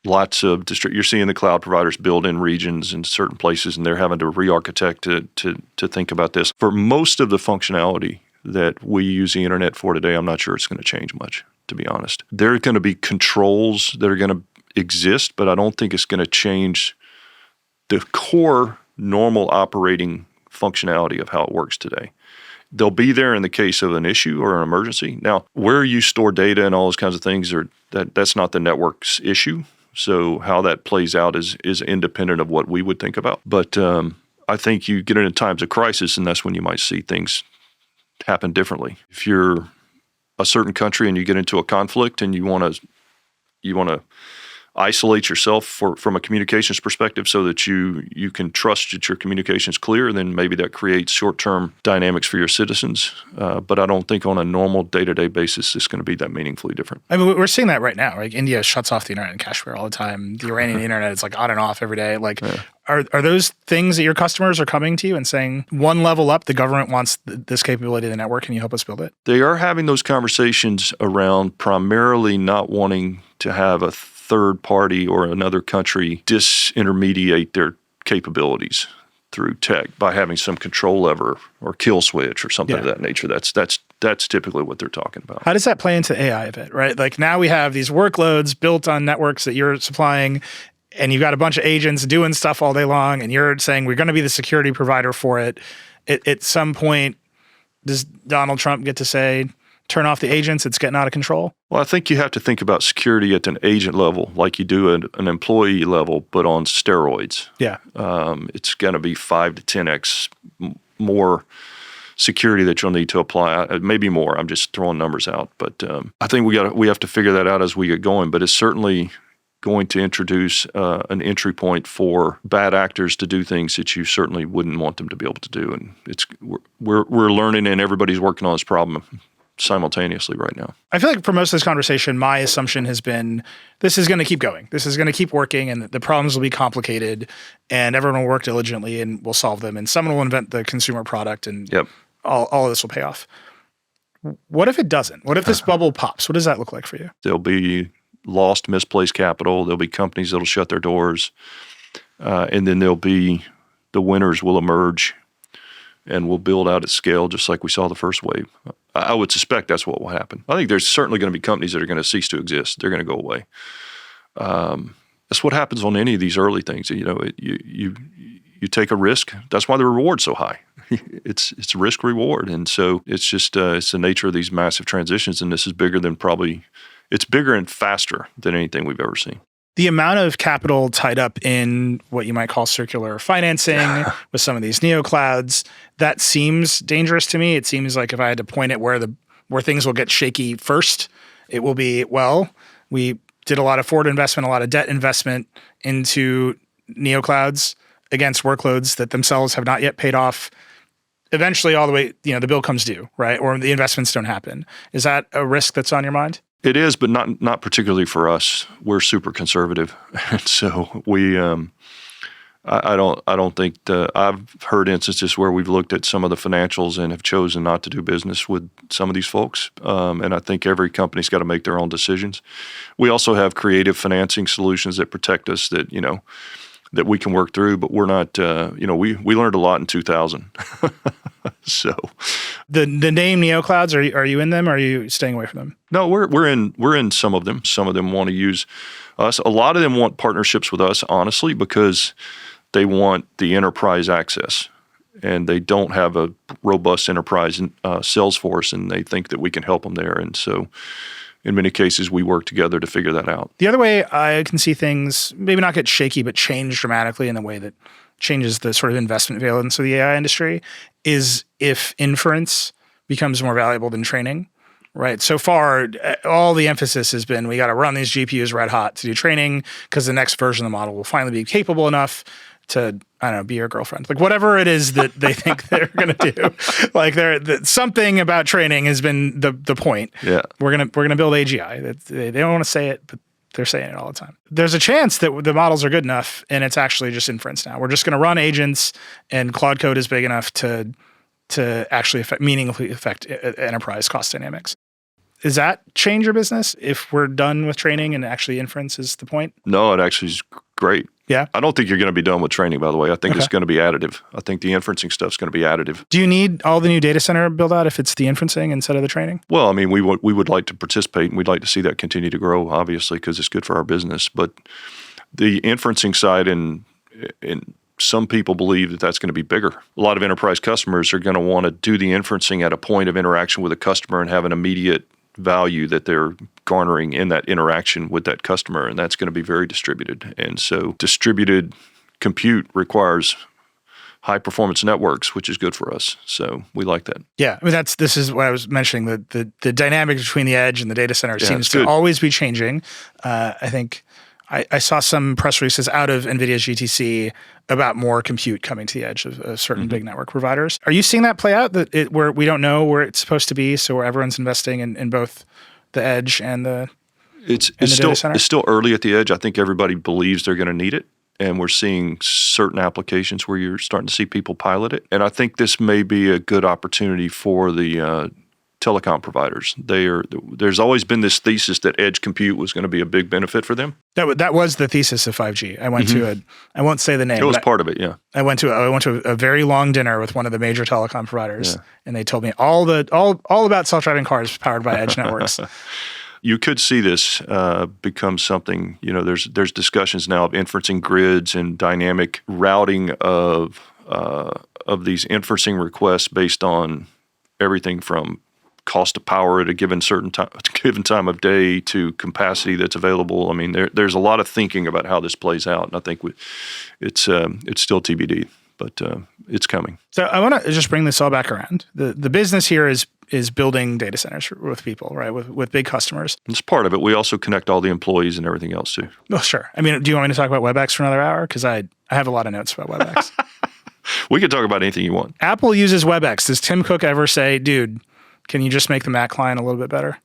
lots of you're seeing the cloud providers build in regions in certain places, and they're having to re-architect to think about this. For most of the functionality that we use the internet for today, I'm not sure it's going to change much, to be honest. There are going to be controls that are going to exist, but I don't think it's going to change the core normal operating functionality of how it works today. They'll be there in the case of an issue or an emergency. Now, where you store data and all those kinds of things, that's not the network's issue. So how that plays out is independent of what we would think about. But I think you get into times of crisis, and that's when you might see things happen differently. If you're a certain country and you get into a conflict and you want to isolate yourself from a communications perspective so that you can trust that your communication is clear, then maybe that creates short-term dynamics for your citizens. But I don't think on a normal day-to-day basis it's going to be that meaningfully different. I mean, we're seeing that right now. Like India shuts off the internet in Kashmir all the time. The Iranian internet is like on and off every day. Like, are those things that your customers are coming to you and saying, one level up, the government wants this capability of the network, can you help us build it? They are having those conversations around primarily not wanting to have a third party or another country disintermediate their capabilities through tech by having some control lever or kill switch or something of that nature. That's typically what they're talking about. How does that play into AI a bit, right? Like now we have these workloads built on networks that you're supplying, and you've got a bunch of agents doing stuff all day long, and you're saying we're going to be the security provider for it. At some point, does Donald Trump get to say, turn off the agents, it's getting out of control? Well, I think you have to think about security at an agent level like you do at an employee level, but on steroids. Yeah. It's going to be 5 to 10x more security that you'll need to apply. Maybe more. I'm just throwing numbers out. But I think we have to figure that out as we get going. But it's certainly going to introduce an entry point for bad actors to do things that you certainly wouldn't want them to be able to do. And we're learning, and everybody's working on this problem simultaneously right now. I feel like for most of this conversation, my assumption has been this is going to keep going. This is going to keep working, and the problems will be complicated, and everyone will work diligently and we'll solve them. And someone will invent the consumer product, and all of this will pay off. What if it doesn't? What if this bubble pops? What does that look like for you? There'll be lost, misplaced capital. There'll be companies that'll shut their doors. And then there'll be the winners will emerge and we'll build out at scale just like we saw the first wave. I would suspect that's what will happen. I think there's certainly going to be companies that are going to cease to exist. They're going to go away. That's what happens on any of these early things. You know, you take a risk. That's why the reward's so high. It's risk reward, and so it's just it's the nature of these massive transitions. And this is bigger than it's bigger and faster than anything we've ever seen. The amount of capital tied up in what you might call circular financing with some of these neoclouds, that seems dangerous to me. It seems like if I had to point it where things will get shaky first, it will be, well, we did a lot of forward investment, a lot of debt investment into neoclouds against workloads that themselves have not yet paid off. Eventually, all the way, the bill comes due, right? Or the investments don't happen. Is that a risk that's on your mind? It is, but not particularly for us. We're super conservative, and so we. I don't think I've heard instances where we've looked at some of the financials and have chosen not to do business with some of these folks. And I think every company's got to make their own decisions. We also have creative financing solutions that protect us that that we can work through, but we're not. We learned a lot in 2000. So the name neoclouds, are you in them or are you staying away from them? No, we're in some of them. Some of them want to use us. A lot of them want partnerships with us, honestly, because they want the enterprise access and they don't have a robust enterprise sales force, and they think that we can help them there. And so in many cases, we work together to figure that out. The other way I can see things maybe not get shaky, but change dramatically in the way that changes the sort of investment valence of the AI industry is if inference becomes more valuable than training, right? So far, all the emphasis has been we got to run these GPUs red hot to do training because the next version of the model will finally be capable enough to, I don't know, be your girlfriend. Like whatever it is that they think they're going to do. Like something about training has been the point. Yeah. We're going to build AGI. They don't want to say it, but they're saying it all the time. There's a chance that the models are good enough and it's actually just inference now. We're just going to run agents and Claude Code is big enough to actually meaningfully affect enterprise cost dynamics. Does that change your business if we're done with training and actually inference is the point? No, it actually is great. Yeah. I don't think you're going to be done with training, by the way. I think it's going to be additive. I think the inferencing stuff is going to be additive. Do you need all the new data center build out if it's the inferencing instead of the training? Well, I mean, we would like to participate and we'd like to see that continue to grow, obviously, because it's good for our business. But the inferencing side and some people believe that that's going to be bigger. A lot of enterprise customers are going to want to do the inferencing at a point of interaction with a customer and have an immediate value that they're garnering in that interaction with that customer, and that's going to be very distributed. And so distributed compute requires high performance networks, which is good for us. So we like that. Yeah, I mean this is what I was mentioning. The dynamic between the edge and the data center seems to always be changing. I think I saw some press releases out of NVIDIA's GTC about more compute coming to the edge of certain big network providers. Are you seeing that play out? Where we don't know where it's supposed to be, so where everyone's investing in both the edge and the data center? It's still early at the edge. I think everybody believes they're going to need it, and we're seeing certain applications where you're starting to see people pilot it. And I think this may be a good opportunity for the telecom providers. There's always been this thesis that edge compute was going to be a big benefit for them. That was the thesis of 5G. I went to I won't say the name. It was part of it, yeah. I went to a very long dinner with one of the major telecom providers, and they told me all about self-driving cars powered by edge networks. You could see this become something. There's discussions now of inferencing grids and dynamic routing of these inferencing requests based on everything from cost of power at a given time of day to capacity that's available. I mean, there's a lot of thinking about how this plays out, and I think it's still TBD, but it's coming. So I want to just bring this all back around. The business here is building data centers with people, right? With big customers. It's part of it. We also connect all the employees and everything else too. Oh, sure. I mean, do you want me to talk about WebEx for another hour? Because I have a lot of notes about WebEx. We can talk about anything you want. Apple uses WebEx. Does Tim Cook ever say, dude, can you just make the Mac client a little bit better?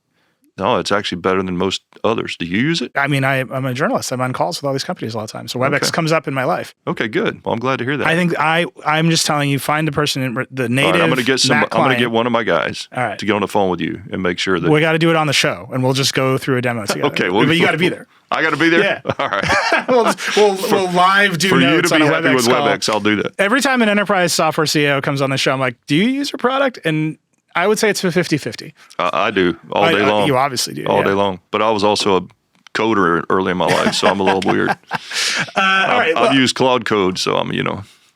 No, it's actually better than most others. Do you use it? I mean, I'm a journalist. I'm on calls with all these companies all the time. So WebEx comes up in my life. Okay, good. Well, I'm glad to hear that. I think I'm just telling you, find the person in the native I'm going to get one of my guys to get on the phone with you and make sure that we got to do it on the show, and we'll just go through a demo together. Okay, but you got to be there. I got to be there. Yeah. All right. we'll live do for notes you to be on a happy WebEx with call. WebEx. I'll do that. Every time an enterprise software CEO comes on the show, I'm like, do you use your product? And I would say it's a 50-50. I do all day long. You obviously do. All day long. But I was also a coder early in my life, so I'm a little weird. I've used Claude Code, so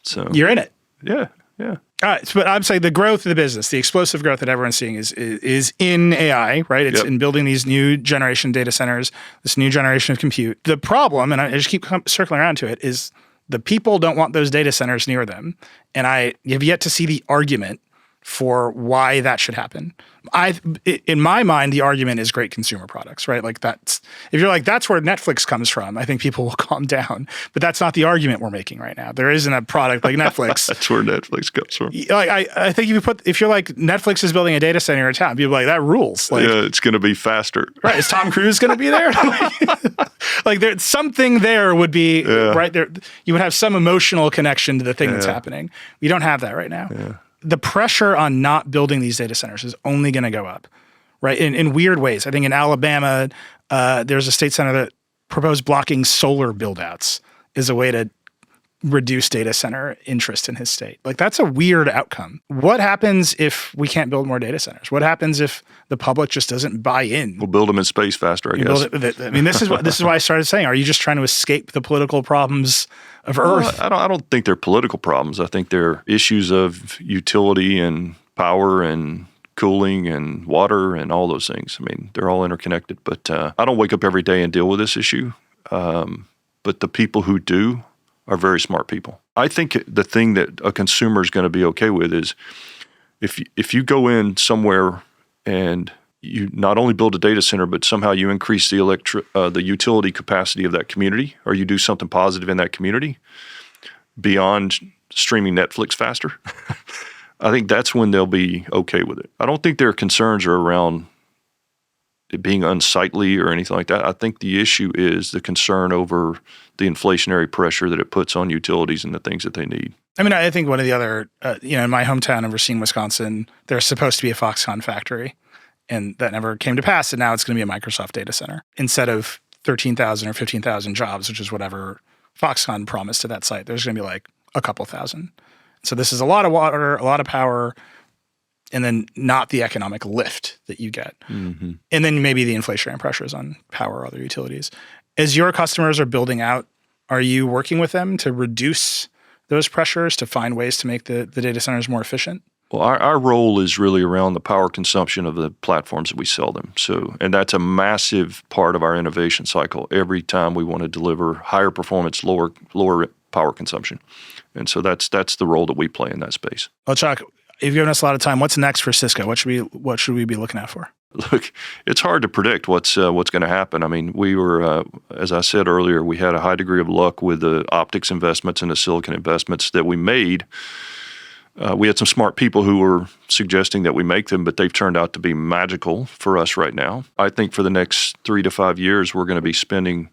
so you're in it. Yeah. All right, but I'm saying the growth of the business, the explosive growth that everyone's seeing is in AI, right? It's in building these new generation data centers, this new generation of compute. The problem, and I just keep circling around to it, is the people don't want those data centers near them. And I have yet to see the argument for why that should happen. In my mind, the argument is great consumer products, right? Like if you're like, that's where Netflix comes from, I think people will calm down. But that's not the argument we're making right now. There isn't a product like Netflix. That's where Netflix comes from. Like I think if you're like, Netflix is building a data center in your town, people are like, that rules. Like, yeah, it's going to be faster. Right? Is Tom Cruise going to be there? Like there's something there would be right there. You would have some emotional connection to the thing that's happening. We don't have that right now. Yeah. The pressure on not building these data centers is only going to go up, right? In weird ways. I think in Alabama, there's a state senator that proposed blocking solar build-outs as a way to reduce data center interest in his state. Like that's a weird outcome. What happens if we can't build more data centers? What happens if the public just doesn't buy in? We'll build them in space faster, I guess. This is why I started saying, are you just trying to escape the political problems of Earth? I don't think they're political problems. I think they're issues of utility and power and cooling and water and all those things. I mean, they're all interconnected. But I don't wake up every day and deal with this issue. But the people who do are very smart people. I think the thing that a consumer is going to be okay with is if you go in somewhere and you not only build a data center, but somehow you increase the utility capacity of that community, or you do something positive in that community beyond streaming Netflix faster, I think that's when they'll be okay with it. I don't think their concerns are around it being unsightly or anything like that. I think the issue is the concern over the inflationary pressure that it puts on utilities and the things that they need. I mean, I think one of the other, in my hometown of Racine, Wisconsin, there's supposed to be a Foxconn factory, and that never came to pass. And now it's going to be a Microsoft data center instead of 13,000 or 15,000 jobs, which is whatever Foxconn promised to that site. There's going to be like a couple thousand. So this is a lot of water, a lot of power, and then not the economic lift that you get. Mm-hmm. And then maybe the inflationary pressures on power or other utilities. As your customers are building out, are you working with them to reduce those pressures, to find ways to make the data centers more efficient? Well, our role is really around the power consumption of the platforms that we sell them. And that's a massive part of our innovation cycle. Every time we want to deliver higher performance, lower power consumption. And so that's the role that we play in that space. Well, Chuck, you've given us a lot of time. What's next for Cisco? What should we be looking out for? Look, it's hard to predict what's going to happen. I mean, we were, as I said earlier, we had a high degree of luck with the optics investments and the silicon investments that we made. We had some smart people who were suggesting that we make them, but they've turned out to be magical for us right now. I think for the next 3 to 5 years, we're going to be spending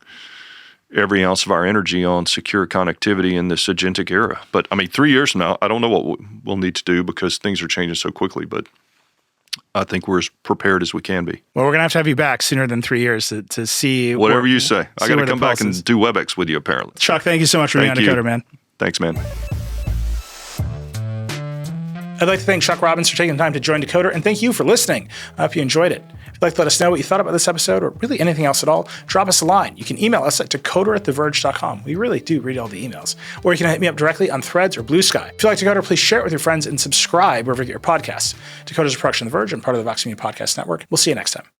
every ounce of our energy on secure connectivity in this agentic era. But I mean, 3 years from now, I don't know what we'll need to do because things are changing so quickly, but I think we're as prepared as we can be. Well, we're going to have you back sooner than 3 years to see whatever you say. I got to come back and do WebEx with you, apparently. Chuck, thank you so much for being on Decoder, man. Thanks, man. I'd like to thank Chuck Robbins for taking the time to join Decoder, and thank you for listening. I hope you enjoyed it. If you'd like to let us know what you thought about this episode or really anything else at all, drop us a line. You can email us at decoder@theverge.com. We really do read all the emails. Or you can hit me up directly on Threads or Blue Sky. If you like Decoder, please share it with your friends and subscribe wherever you get your podcasts. Decoder is a production of The Verge and part of the Vox Media Podcast Network. We'll see you next time.